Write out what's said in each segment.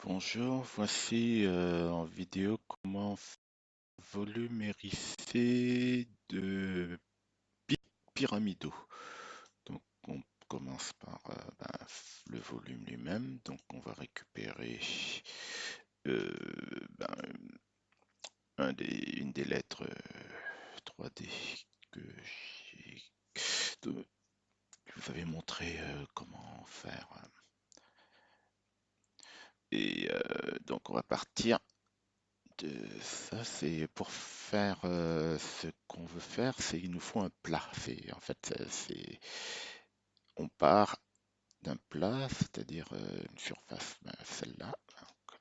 Bonjour, voici en vidéo comment volumériser de pics pyramidaux. Donc on commence par le volume lui-même. Donc on va récupérer euh, ben, une des lettres 3D que j'ai- de- je vous avais montré comment faire. Et donc on va partir ça, c'est pour faire ce qu'on veut faire, c'est il nous faut un plat. C'est en fait, on part d'un plat, c'est-à-dire une surface, celle-là. Donc,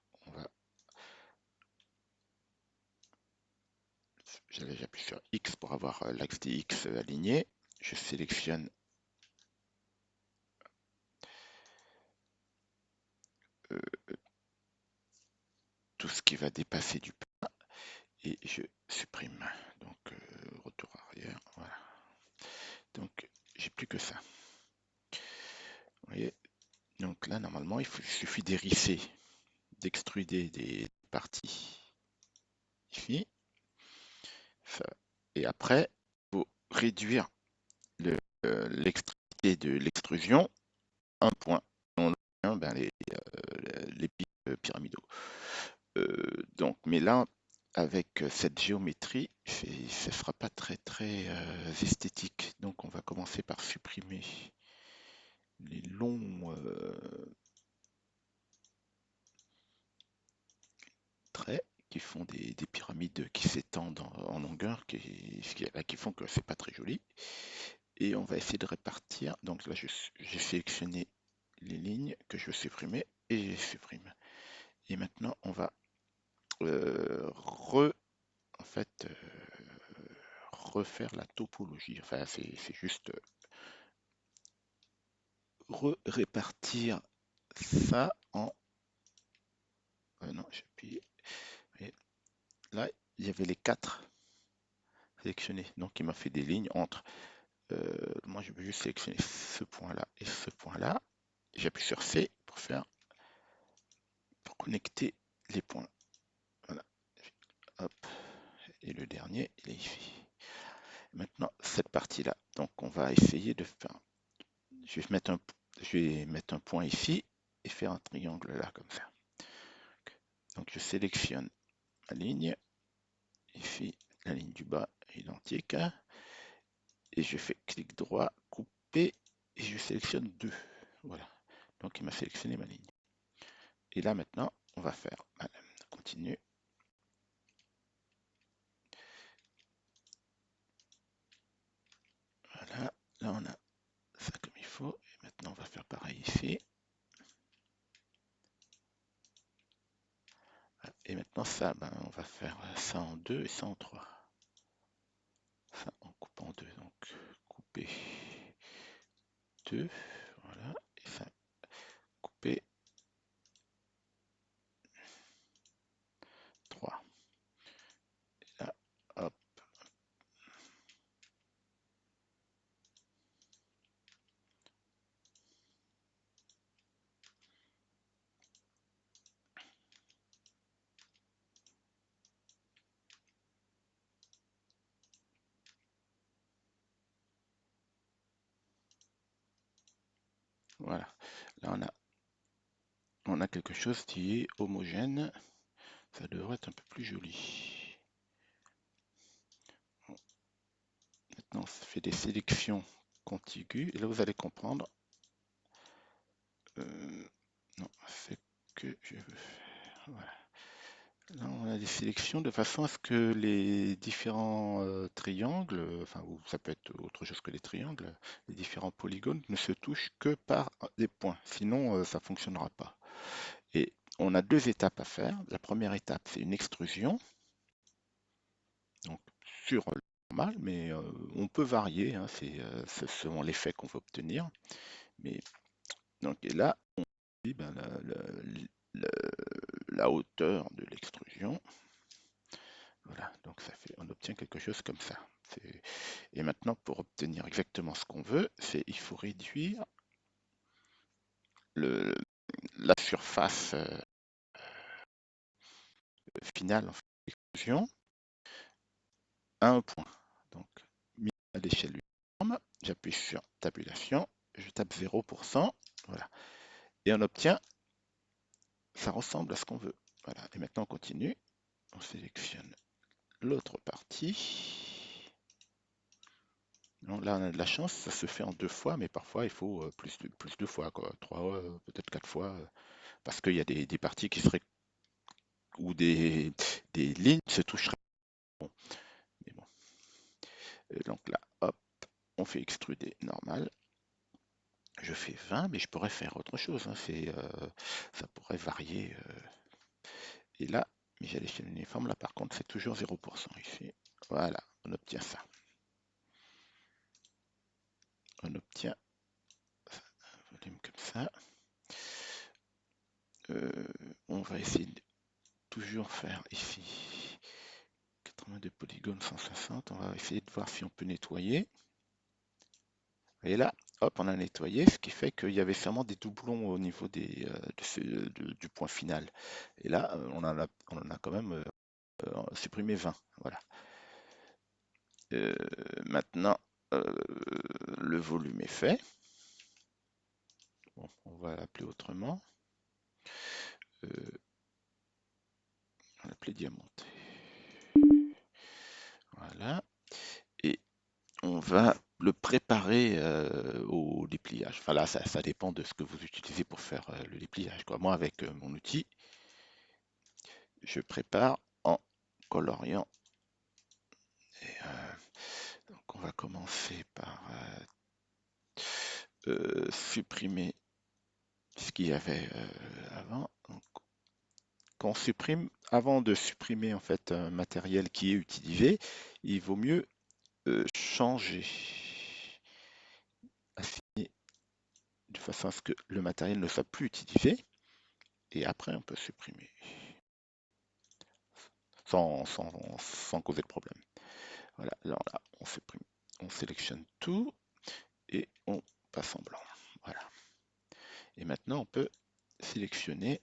j'appuie sur X pour avoir l'axe des X aligné. Je sélectionne euh, tout ce qui va dépasser du plat et je supprime. Donc retour arrière, voilà. Donc j'ai plus que ça. Vous voyez. Donc là, normalement, il suffit d'hérisser, d'extruder des parties ici. Ça. Et après, il faut réduire l'extrémité de l'extrusion un point. On a les pics pyramidaux. Donc, mais là, avec cette géométrie, ce ne sera pas très esthétique. Donc, on va commencer par supprimer les longs traits qui font des pyramides qui s'étendent en longueur, qui font que c'est pas très joli. Et on va essayer de répartir. Donc là, j'ai sélectionné les lignes que je veux supprimer et je supprime. Et maintenant, on va en fait, refaire la topologie. Enfin, c'est juste répartir ça en. Non, j'appuie. Et là, il y avait les 4 sélectionnés. Donc, il m'a fait des lignes entre. Moi, je veux juste sélectionner ce point-là et ce point-là. J'appuie sur C pour connecter les points. Voilà. Hop. Et le dernier, il est ici. Maintenant, cette partie-là. Donc, on va essayer de faire. Je vais mettre un point ici et faire un triangle là, comme ça. Donc, je sélectionne ma ligne. Ici, la ligne du bas est identique. Et je fais clic droit, couper, et je sélectionne 2. Voilà. Donc, il m'a sélectionné ma ligne. Et là, maintenant, on va faire. Voilà, continue. Voilà. Là, on a ça comme il faut. Et maintenant, on va faire pareil ici. Et maintenant, ça, on va faire ça en 2 et ça en 3. Ça en coupant 2. Donc, couper 2. Voilà. Et ça, couper 3. Et là, hop. Voilà. Là, on a quelque chose qui est homogène. Ça devrait être un peu plus joli. Bon. Maintenant, on fait des sélections contiguës. Et là, vous allez comprendre. Non, c'est que je veux faire. Voilà. Là, on a des sélections de façon à ce que les différents triangles, enfin, ou ça peut être autre chose que les triangles, les différents polygones ne se touchent que par des points. Sinon, ça ne fonctionnera pas. Et on a 2 étapes à faire. La première étape, c'est une extrusion. Donc, sur le normal, mais on peut varier, hein, c'est selon l'effet qu'on veut obtenir. Mais, donc, et là, on dit la hauteur de l'extrusion. Voilà, donc on obtient quelque chose comme ça. Et maintenant, pour obtenir exactement ce qu'on veut, il faut réduire la surface final en fait, l'exclusion à un point. Donc, mis à l'échelle uniforme, j'appuie sur tabulation, je tape 0%, voilà. Et on obtient, ça ressemble à ce qu'on veut. Voilà. Et maintenant, on continue. On sélectionne l'autre partie. Donc là, on a de la chance, ça se fait en 2 fois, mais parfois il faut plus de fois, quoi. 3, peut-être 4 fois, parce qu'il y a des parties qui seraient où des lignes se toucheraient. Bon, mais bon. Donc là, hop, on fait extruder normal. Je fais 20, mais je pourrais faire autre chose, hein. Ça pourrait varier. Et là, mais j'ai l'échelle uniforme, là par contre, c'est toujours 0% ici. Voilà, on obtient ça. On obtient un volume comme ça. On va essayer de toujours faire ici 82 polygones 160. On va essayer de voir si on peut nettoyer. Et là, hop, on a nettoyé, ce qui fait qu'il y avait sûrement des doublons au niveau du point final. Et là, on en a quand même supprimé 20. Voilà. Maintenant, euh, le volume est fait. Bon, on va l'appeler autrement. On va l'appeler diamanté. Voilà. Et on va le préparer au dépliage. Enfin là, ça dépend de ce que vous utilisez pour faire le dépliage, quoi. Moi, avec mon outil, je prépare en coloriant. Et, donc, on va commencer par supprimer ce qu'il y avait avant. Donc, quand on supprime, avant de supprimer en fait un matériel qui est utilisé, il vaut mieux changer, assigner de façon à ce que le matériel ne soit plus utilisé. Et après, on peut supprimer sans causer de problème. Voilà, là, on supprime, on sélectionne tout et on passe en blanc. Voilà. Et maintenant, on peut sélectionner.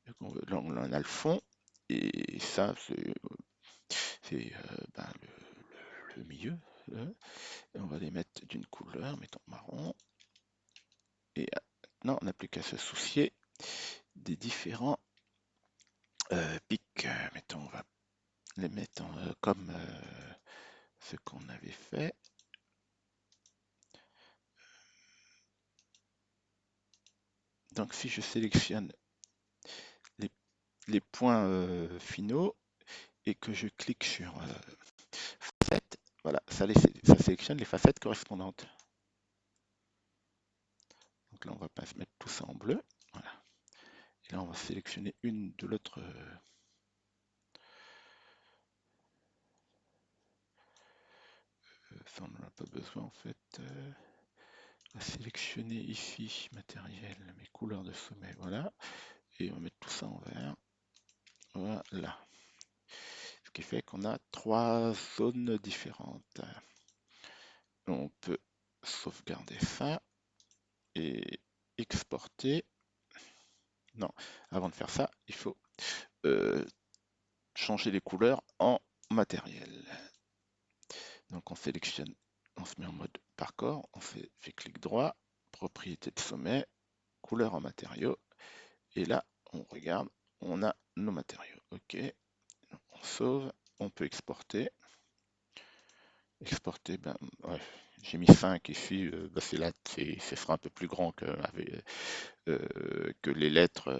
Là, on a le fond. Et ça, c'est ben, le milieu. Et on va les mettre d'une couleur, mettons marron. Et maintenant, on n'a plus qu'à se soucier des différents pics. Mettons, on va les mettre comme ce qu'on avait fait. Donc, si je sélectionne les, les points finaux et que je clique sur facettes, voilà, ça sélectionne les facettes correspondantes. Donc là, on va pas mettre tout ça en bleu. Voilà. Et là, on va sélectionner une de l'autre. Ça, on n'en a pas besoin en fait. On va sélectionner ici matériel, mes couleurs de sommet, voilà. Et on va mettre tout ça en vert. Voilà. Ce qui fait qu'on a 3 zones différentes. On peut sauvegarder ça et exporter. Non, avant de faire ça, il faut changer les couleurs en matériel. Donc on sélectionne, on se met en mode par corps, on fait clic droit, propriété de sommet, couleur en matériaux, et là on regarde, on a nos matériaux. Ok, on sauve, on peut exporter. Exporter, ben ouais, j'ai mis 5 ici, ben c'est là, ce sera un peu plus grand que les lettres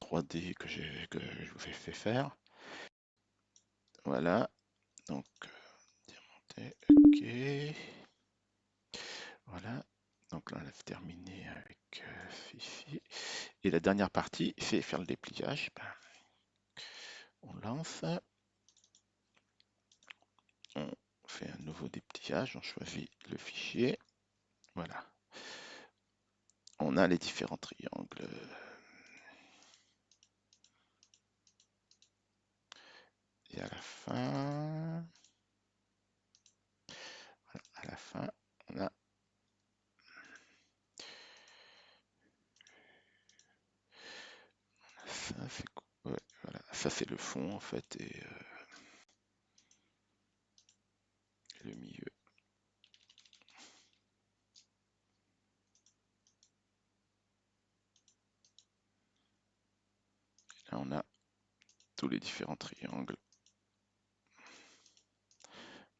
3D que je vous ai fait faire. Voilà, donc diamanté, ok. Voilà, donc là on a terminé avec ici. Et la dernière partie, c'est faire le dépliage. Ben, on lance, on fait un nouveau dépliage, on choisit le fichier. Voilà, on a les différents triangles. Et à la fin, voilà, à la fin, on a ça c'est le fond en fait, et le milieu. Là on a tous les différents triangles.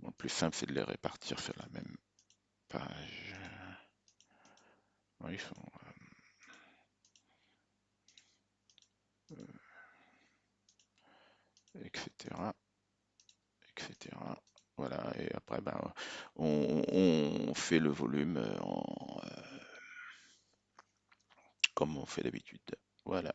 Bon, le plus simple c'est de les répartir sur la même page. Ouais, ils sont, etc. etc. Voilà, et après, ben, on fait le volume comme on fait d'habitude. Voilà.